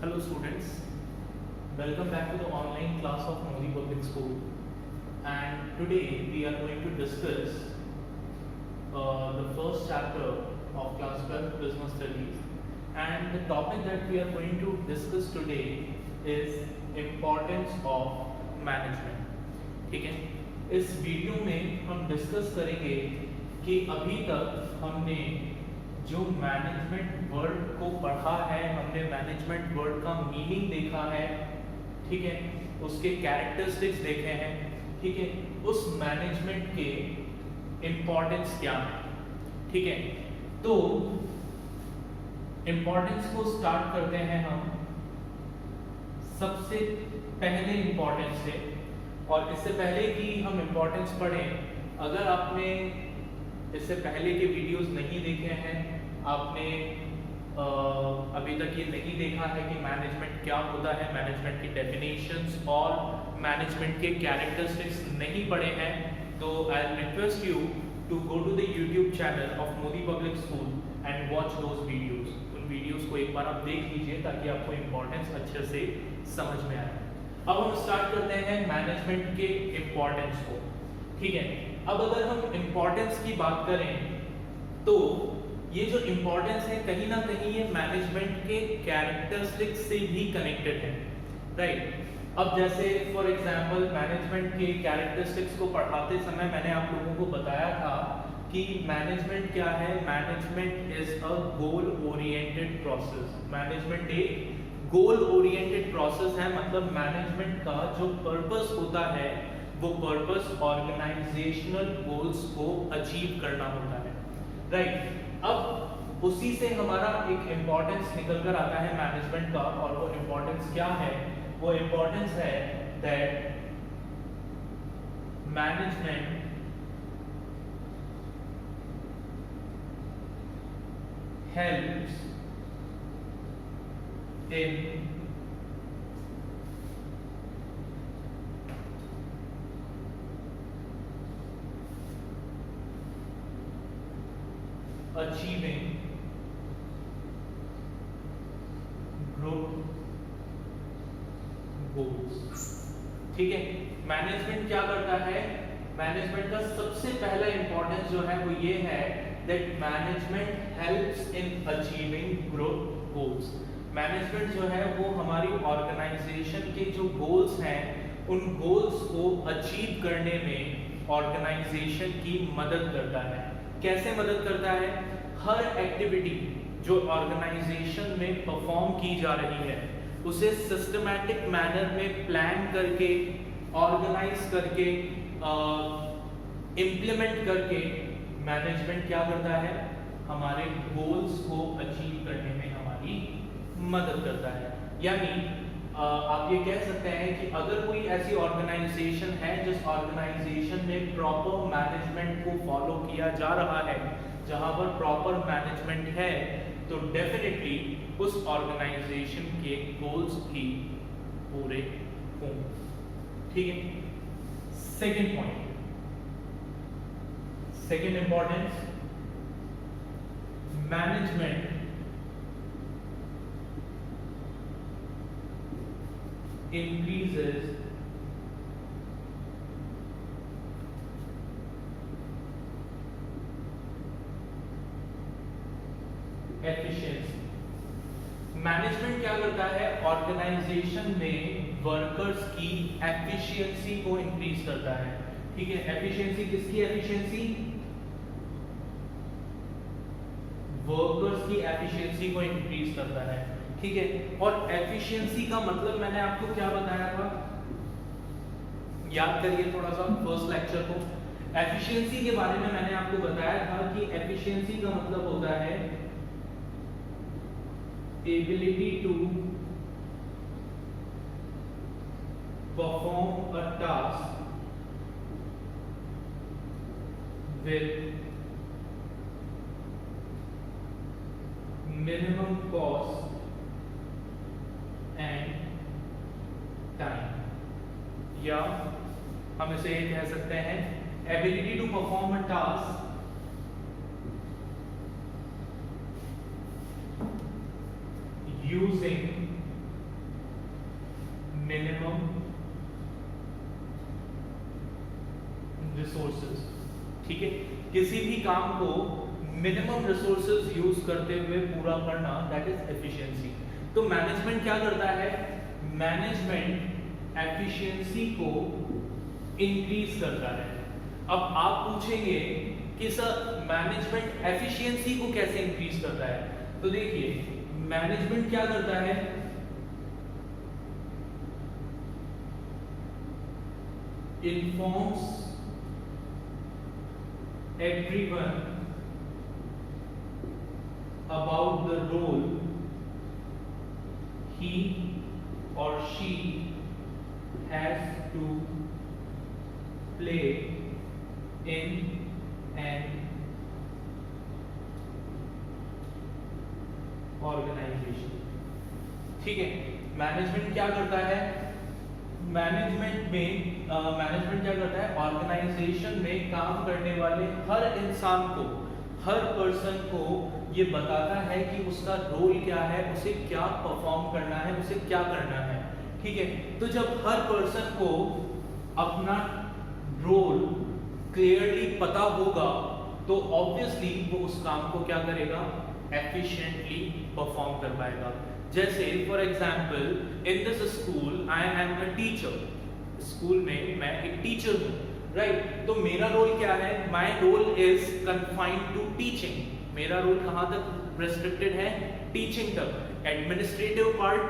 Hello students, welcome back to the online class of Modi Public School, and today we are going to discuss the first chapter of class 12 business studies, and the topic that we are going to discuss today is importance of management. ठीक है, इस video में हम discuss करेंगे कि अभी तक हमने जो मैनेजमेंट वर्ड को पढ़ा है, हमने मैनेजमेंट वर्ड का मीनिंग देखा है, ठीक है, उसके कैरेक्टरिस्टिक्स देखे हैं, ठीक है, उस मैनेजमेंट के इम्पोर्टेंस क्या है, ठीक है। तो इम्पोर्टेंस को स्टार्ट करते हैं हम सबसे पहले इम्पोर्टेंस से। और इससे पहले कि हम इम्पोर्टेंस पढ़ें, अगर आपने इससे पहले के वीडियोस नहीं देखे हैं, आपने अभी तक ये नहीं देखा है कि मैनेजमेंट क्या होता है, मैनेजमेंट की डेफिनेशंस और मैनेजमेंट के कैरेक्टरिस्टिक्स नहीं पढ़े हैं, तो I request you to go to the YouTube channel of Modi public school and watch those videos. उन वीडियोस को एक बार आप देख लीजिए ताकि आपको इम्पोर्टेंस अच्छे से समझ में आए। अब हम स्टार्ट करते हैं मैनेजमेंट के इम्पोर्टेंस को, ठीक है। अब अगर हम इम्पोर्टेंस की बात करें तो ये जो इम्पोर्टेंस है कहीं ना कहीं ये मैनेजमेंट के कैरेक्टरिस्टिक्स से भी कनेक्टेड है, राइट। अब जैसे फॉर एग्जांपल मैनेजमेंट के कैरेक्टरिस्टिक्स को पढ़ाते समय मैंने आप लोगों को बताया था कि मैनेजमेंट क्या है। Management is a goal oriented process. Management एक गोल ओरिएंटेड प्रोसेस है, मतलब मैनेजमेंट का जो पर्पस होता है वो पर्पस ऑर्गेनाइजेशनल गोल्स को अचीव करना होता है, राइट। अब उसी से हमारा एक इम्पोर्टेंस निकल कर आता है मैनेजमेंट का, और वो इम्पोर्टेंस क्या है? वो इम्पोर्टेंस है that management helps in achieving group goals, ठीक है। मैनेजमेंट क्या करता है? मैनेजमेंट का सबसे पहला इंपॉर्टेंस जो है वो ये है that management helps in achieving group goals. Management जो है वो हमारी ऑर्गेनाइजेशन के जो गोल्स हैं उन गोल्स को अचीव करने में ऑर्गेनाइजेशन की मदद करता है। कैसे मदद करता है? हर एक्टिविटी जो ऑर्गेनाइजेशन में परफॉर्म की जा रही है उसे सिस्टमैटिक मैनर में प्लान करके, ऑर्गेनाइज करके, इम्प्लीमेंट करके मैनेजमेंट क्या करता है? हमारे गोल्स को अचीव करने में हमारी मदद करता है। यानी आप ये कह सकते हैं कि अगर कोई ऐसी ऑर्गेनाइजेशन है जिस ऑर्गेनाइजेशन में प्रॉपर मैनेजमेंट को फॉलो किया जा रहा है, जहां पर प्रॉपर मैनेजमेंट है, तो डेफिनेटली उस ऑर्गेनाइजेशन के गोल्स भी पूरे होंगे, ठीक है। Second point, second importance, management increases efficiency। Management क्या करता है? ऑर्गेनाइजेशन में वर्कर्स की एफिशिएंसी को इंक्रीज करता है, ठीक है। एफिशिएंसी किसकी एफिशिएंसी? वर्कर्स की एफिशिएंसी को इंक्रीज करता है, ठीक है। और एफिशिएंसी का मतलब मैंने आपको क्या बताया था? याद करिए थोड़ा सा फर्स्ट लेक्चर को। एफिशिएंसी के बारे में मैंने आपको बताया था कि एफिशिएंसी का मतलब होता है ability to perform a task with minimum cost and time, या हम इसे ये कह सकते हैं ability to perform a task using किसी भी काम को मिनिमम रिसोर्सेज यूज करते हुए पूरा करना, दैट इज एफिशिएंसी। तो मैनेजमेंट क्या करता है? मैनेजमेंट एफिशिएंसी को इंक्रीज करता है। अब आप पूछेंगे कि सर मैनेजमेंट एफिशिएंसी को कैसे इंक्रीज करता है? तो देखिए मैनेजमेंट क्या करता है, informs everyone about the role he or she has to play in an organization। ठीक है, मैनेजमेंट क्या करता है? मैनेजमेंट क्या करता है? ऑर्गेनाइजेशन में काम करने वाले हर इंसान को, हर पर्सन को ये बताता है कि उसका रोल क्या है, उसे क्या परफॉर्म करना है, उसे क्या करना है। ठीक है, तो जब हर पर्सन को अपना रोल क्लियरली पता होगा तो ऑब्वियसली वो उस काम को क्या करेगा? एफिशिएंटली परफॉर्म कर पाएगा। जैसे for example in this school I am a teacher, school में मैं एक टीचर हूँ, राइट? तो मेरा रोल क्या है? My role is confined to teaching. मेरा रोल कहाँ तक रेस्ट्रिक्टेड है? टीचिंग तक। Administrative part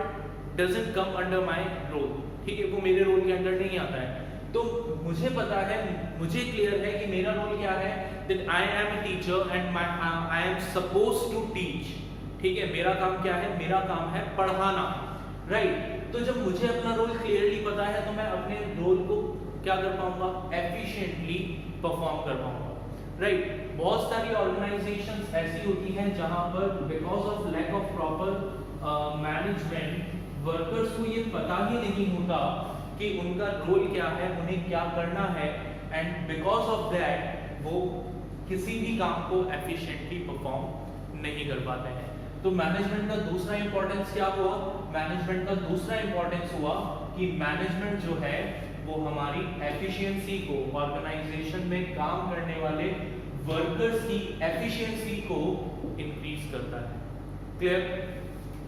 doesn't come under my role. ठीक है, वो मेरे रोल के अंडर नहीं आता है। तो मुझे पता है, मुझे क्लियर है कि मेरा रोल क्या है, that I am a teacher and I am supposed to teach. ठीक है, मेरा काम क्या है? मेरा काम है पढ़ाना, राइट? तो जब मुझे अपना रोल क्लियरली पता है तो मैं अपने रोल को क्या कर पाऊंगा? एफिशिएंटली परफॉर्म कर पाऊंगा, राइट? बहुत सारी ऑर्गेनाइजेशंस ऐसी होती हैं जहां पर because of lack of proper management workers को ये पता ही नहीं होता कि उनका रोल क्या है, उन्हें क्या करना है, एंड बिकॉज ऑफ दैट वो किसी भी काम को एफिशिएंटली परफॉर्म नहीं कर पाते हैं। तो मैनेजमेंट का दूसरा इंपॉर्टेंस क्या हुआ? मैनेजमेंट का दूसरा इंपॉर्टेंस हुआ कि मैनेजमेंट जो है वो हमारी एफिशिएंसी को, ऑर्गेनाइजेशन में काम करने वाले वर्कर्स की एफिशिएंसी को इंक्रीज करता है। क्लियर?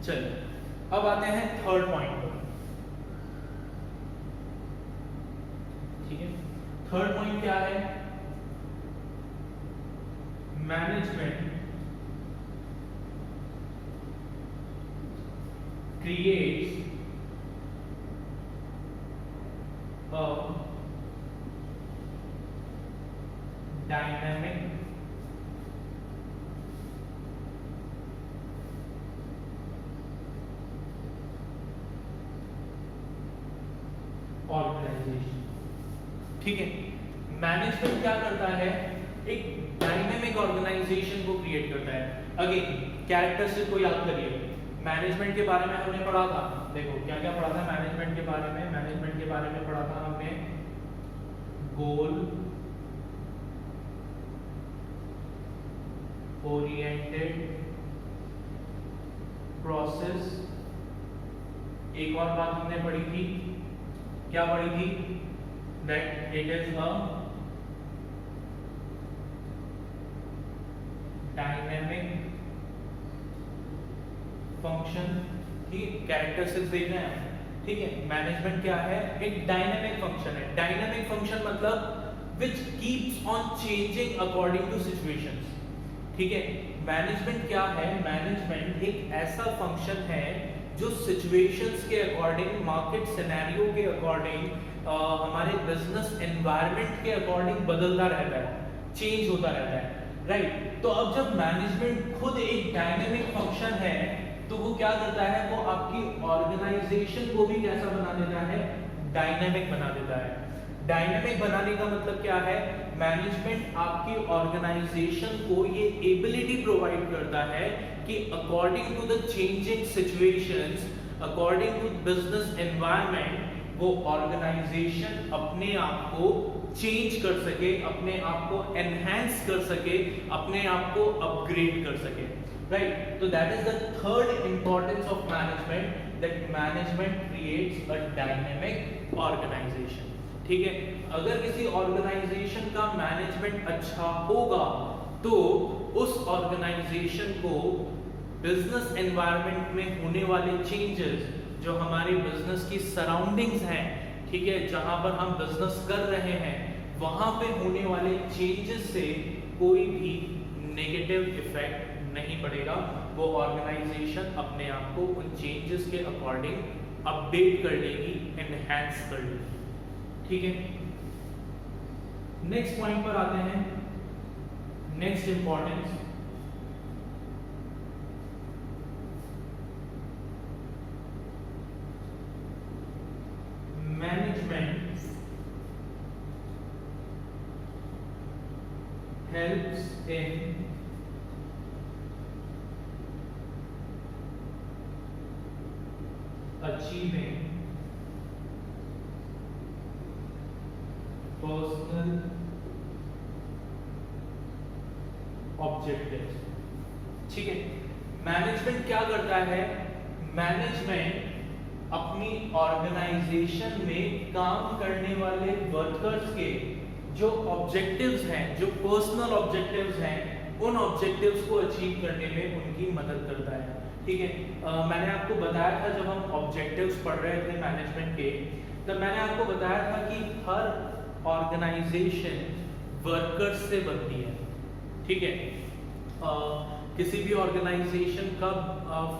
चलिए अब आते हैं थर्ड पॉइंट पर। ठीक है, थर्ड पॉइंट क्या है? Management creates a dynamic organization। ठीक है, मैनेजमेंट क्या करता है? एक डायनेमिक ऑर्गेनाइजेशन को क्रिएट करता है। अगेन कैरेक्टरिस्टिक को याद करिए, मैनेजमेंट के बारे में हमने पढ़ा था। देखो क्या क्या पढ़ा था मैनेजमेंट के बारे में? मैनेजमेंट के बारे में पढ़ा था हमने गोल ओरिएंटेड प्रोसेस। एक और बात हमने पढ़ी थी, क्या पढ़ी थी? That it is a dynamic function. ठीक, कैरेक्टरिस्टिक्स देख रहे हैं। ठीक है, मैनेजमेंट क्या है? एक डायनेमिक फंक्शन है। डायनेमिक फंक्शन मतलब which keeps on changing according to situations. ठीक है, मैनेजमेंट क्या है? मैनेजमेंट एक ऐसा फंक्शन है जो सिचुएशंस के अकॉर्डिंग, मार्केट सिनेरियो के अकॉर्डिंग, हमारे बिजनेस एनवायरनमेंट के अकॉर्डिंग बदलता रहता है, चेंज होता रहता है, राइट? तो अब जब मैनेजमेंट खुद एक डायनेमिक फंक्शन है तो वो क्या करता है? वो आपकी ऑर्गेनाइजेशन को भी कैसा बना देता है? डायनेमिक बना देता है। डायनेमिक बनाने का मतलब क्या है? मैनेजमेंट आपकी ऑर्गेनाइजेशन को ये एबिलिटी प्रोवाइड करता है कि according to the changing situations, according to business environment, वो ऑर्गेनाइजेशन अपने आप को चेंज कर सके, अपने आप को एनहांस कर सके, अपने आप को अपग्रेड कर सके, राइट? तो that is the third importance of management, that management creates a dynamic organisation. ठीक है, अगर किसी ऑर्गेनाइजेशन का मैनेजमेंट अच्छा होगा तो उस ऑर्गेनाइजेशन को बिजनेस एनवायरनमेंट में होने वाले चेंजेस, जो हमारे बिजनेस की सराउंडिंग्स हैं, ठीक है, जहां पर हम बिजनेस कर रहे हैं, वहां पे होने वाले चेंजेस से कोई भी नेगेटिव इफेक्ट नहीं पड़ेगा। वो ऑर्गेनाइजेशन अपने आप को उन चेंजेस के अकॉर्डिंग अपडेट कर लेगी, एनहांस कर लेगी, ठीक है। नेक्स्ट पॉइंट पर आते हैं, नेक्स्ट इंपॉर्टेंस, मैनेजमेंट हेल्प्स इन achieving personal objectives, ठीक है। मैनेजमेंट क्या करता है? मैनेजमेंट अपनी ऑर्गेनाइजेशन में काम करने वाले वर्कर्स के जो ऑब्जेक्टिव्स हैं, जो पर्सनल ऑब्जेक्टिव्स हैं, उन ऑब्जेक्टिव्स को अचीव करने में उनकी मदद करता है, ठीक है। मैंने आपको बताया था जब हम ऑब्जेक्टिव्स पढ़ रहे थे मैनेजमेंट के, तब मैंने आपको बताया था कि हर ऑर्गेनाइजेशन वर्कर्स से बनती है, ठीक है। किसी भी ऑर्गेनाइजेशन का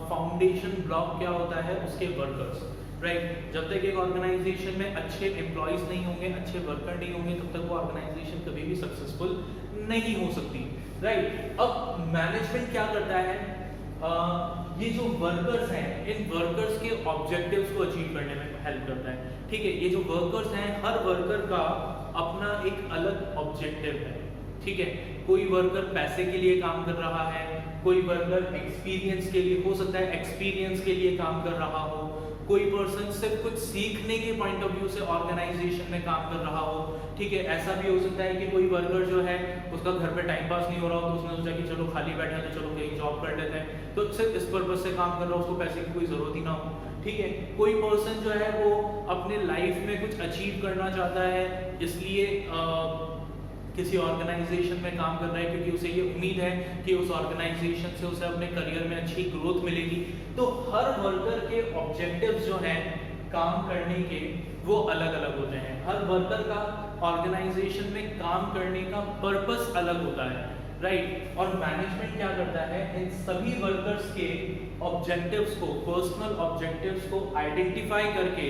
फाउंडेशन ब्लॉक क्या होता है? उसके वर्कर्स, राइट। जब तक एक ऑर्गेनाइजेशन में अच्छे एम्प्लॉयज नहीं होंगे, अच्छे वर्कर नहीं होंगे, तब तक वो ऑर्गेनाइजेशन कभी भी सक्सेसफुल नहीं हो सकती, राइट। अब मैनेजमेंट क्या करता है? ये जो वर्कर्स हैं, इन वर्कर्स के ऑब्जेक्टिव्स को अचीव करने में हेल्प करता है, ठीक है। ये जो वर्कर्स हैं, हर वर्कर का अपना एक अलग ऑब्जेक्टिव है, ठीक है। कोई वर्कर पैसे के लिए काम कर रहा है, कोई वर्कर एक्सपीरियंस के लिए, हो सकता है एक्सपीरियंस के लिए काम कर रहा हो, कोई पर्सन सिर्फ कुछ सीखने के पॉइंट ऑफ व्यू से ऑर्गेनाइजेशन में काम कर रहा हो, ठीक है। ऐसा भी हो सकता है कि कोई वर्कर जो है उसका घर पे टाइम पास नहीं हो रहा हो, तो उसने सोचा कि चलो खाली बैठे हैं तो चलो कहीं जॉब कर लेते हैं, तो सिर्फ इस पर्पस से काम कर रहा हो, उसको पैसे की कोई जरूरत ही ना हो, ठीक है। कोई पर्सन जो है वो अपने लाइफ में कुछ अचीव करना चाहता है, इसलिए किसी ऑर्गेनाइजेशन में काम कर रहा है क्योंकि उसे ये उम्मीद है कि उस ऑर्गेनाइजेशन से उसे अपने करियर में अच्छी ग्रोथ मिलेगी। तो हर वर्कर के ऑब्जेक्टिव्स जो हैं काम करने के, वो अलग अलग होते हैं। हर वर्कर का ऑर्गेनाइजेशन में काम करने का पर्पस अलग होता है, राइट। और मैनेजमेंट क्या करता है? इन सभी वर्कर्स के ऑब्जेक्टिव्स को, पर्सनल ऑब्जेक्टिव्स को आइडेंटिफाई करके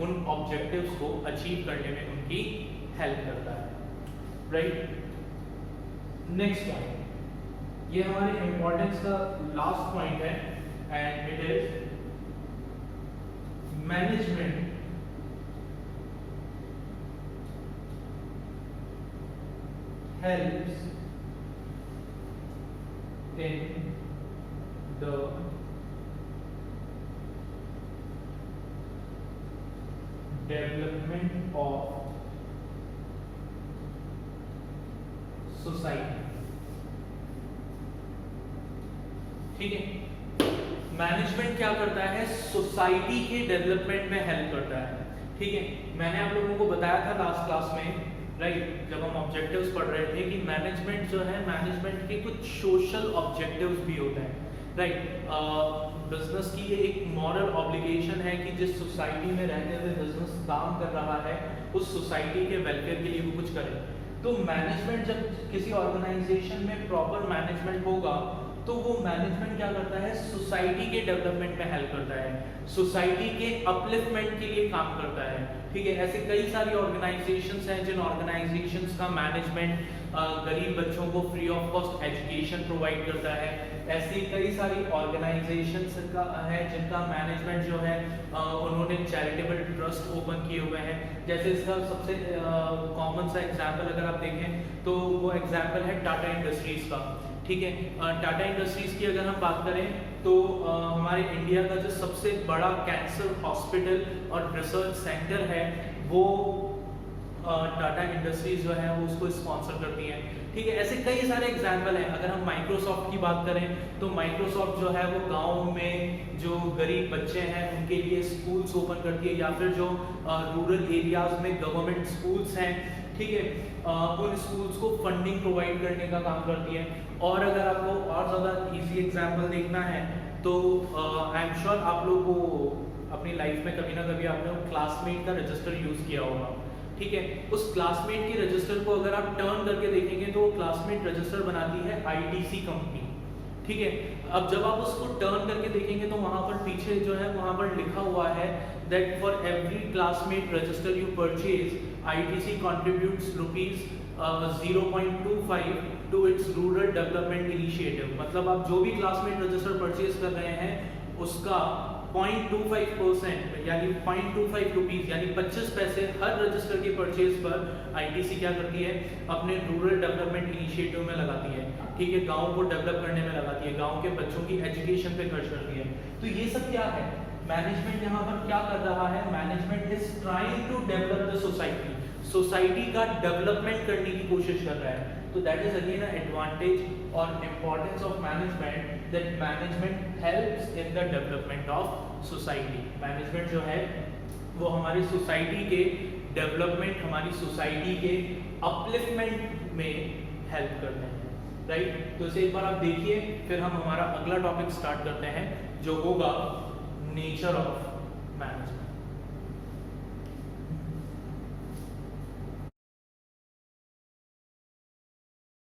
उन ऑब्जेक्टिव्स को अचीव करने में उनकी हेल्प करता है, राइट। नेक्स्ट पॉइंट, ये हमारे इंपॉर्टेंस का लास्ट पॉइंट है, and it is management helps in the development of society, ठीक है। मैनेजमेंट क्या करता है? सोसाइटी के डेवलपमेंट में हेल्प करता है, ठीक है। मैंने आप लोगों को बताया था लास्ट क्लास में, राइट, जब हम ऑब्जेक्टिव्स पढ़ रहे थे कि मैनेजमेंट जो है, मैनेजमेंट के कुछ सोशल ऑब्जेक्टिव्स भी होते हैं, राइट। बिजनेस की ये एक मॉरल ऑब्लिगेशन है कि जिस सोसाइटी में रहते हुए बिजनेस काम कर रहा है, उस सोसाइटी के वेलफेयर के लिए वो कुछ करे। तो मैनेजमेंट, जब किसी ऑर्गेनाइजेशन में प्रॉपर मैनेजमेंट होगा, तो वो मैनेजमेंट क्या करता है? सोसाइटी के डेवलपमेंट में हेल्प करता है, सोसाइटी के अपलिफ्टमेंट के लिए काम करता है, ठीक है। ऐसे कई सारी ऑर्गेनाइजेशंस हैं जिन ऑर्गेनाइजेशंस का मैनेजमेंट गरीब बच्चों को free of cost education provide करता है। ऐसी कई सारी ऑर्गेनाइजेशंस का है जिनका मैनेजमेंट जो है उन्होंने चैरिटेबल ट्रस्ट ओपन किए हुए हैं। जैसे इसका सबसे कॉमन सा एग्जाम्पल अगर आप देखें तो वो एग्जाम्पल है टाटा इंडस्ट्रीज का, ठीक है। टाटा इंडस्ट्रीज की अगर हम बात करें तो हमारे इंडिया का जो सबसे बड़ा कैंसर हॉस्पिटल और रिसर्च सेंटर है वो टाटा इंडस्ट्रीज जो है वो उसको स्पॉन्सर करती हैं, ठीक है। ऐसे कई सारे एग्जाम्पल हैं। अगर हम माइक्रोसॉफ्ट की बात करें तो माइक्रोसॉफ्ट जो है वो गाँव में जो गरीब बच्चे हैं उनके लिए स्कूल्स ओपन करती है, या फिर जो रूरल एरियाज में गवर्नमेंट स्कूल्स हैं, ठीक है, उन स्कूल्स को फंडिंग प्रोवाइड करने का काम करती है। और अगर आपको और ज़्यादा इजी एग्जाम्पल देखना है तो आई एम श्योर आप लोग को अपनी लाइफ में कभी ना कभी आपने क्लासमेट का रजिस्टर यूज़ किया होगा, ठीक है। उस क्लासमेट की रजिस्टर को अगर आप टर्न करके देखेंगे तो वो क्लासमेट रजिस्टर बनाती है आईटीसी कंपनी, ठीक है। अब जब आप उसको टर्न करके देखेंगे तो वहाँ पर पीछे जो है वहाँ पर लिखा हुआ है that for every classmate register you purchase ITC contributes rupees 0.25 to its rural development initiative. मतलब आप जो भी क्लासमेट रजिस्टर परचेज कर रहे हैं उसका 0.25% यानी 0.25 रुपीज़ यानी 25 पैसे हर रजिस्टर के परचेज पर ITC क्या करती है, अपने रूरल डेवलपमेंट इनिशिएटिव में लगाती है, ठीक है। गांव को डेवलप करने में लगाती है, गांव के बच्चों की एजुकेशन पे खर्च करती है। तो ये सब क्या है, मैनेजमेंट यहाँ पर क्या कर रहा है, management is trying to develop the society, society का डेवलपमेंट करने की कोशिश कर रहा है। तो that is again a advantage और importance of management, that management helps in the development of society. Management जो है वो हमारी सोसाइटी के डेवलपमेंट, हमारी सोसाइटी के अपलिफ्टमेंट में हेल्प करते हैं, राइट। तो इसे एक बार आप देखिए, फिर हम हमारा अगला टॉपिक स्टार्ट करते हैं जो होगा नेचर ऑफ मैनेजमेंट।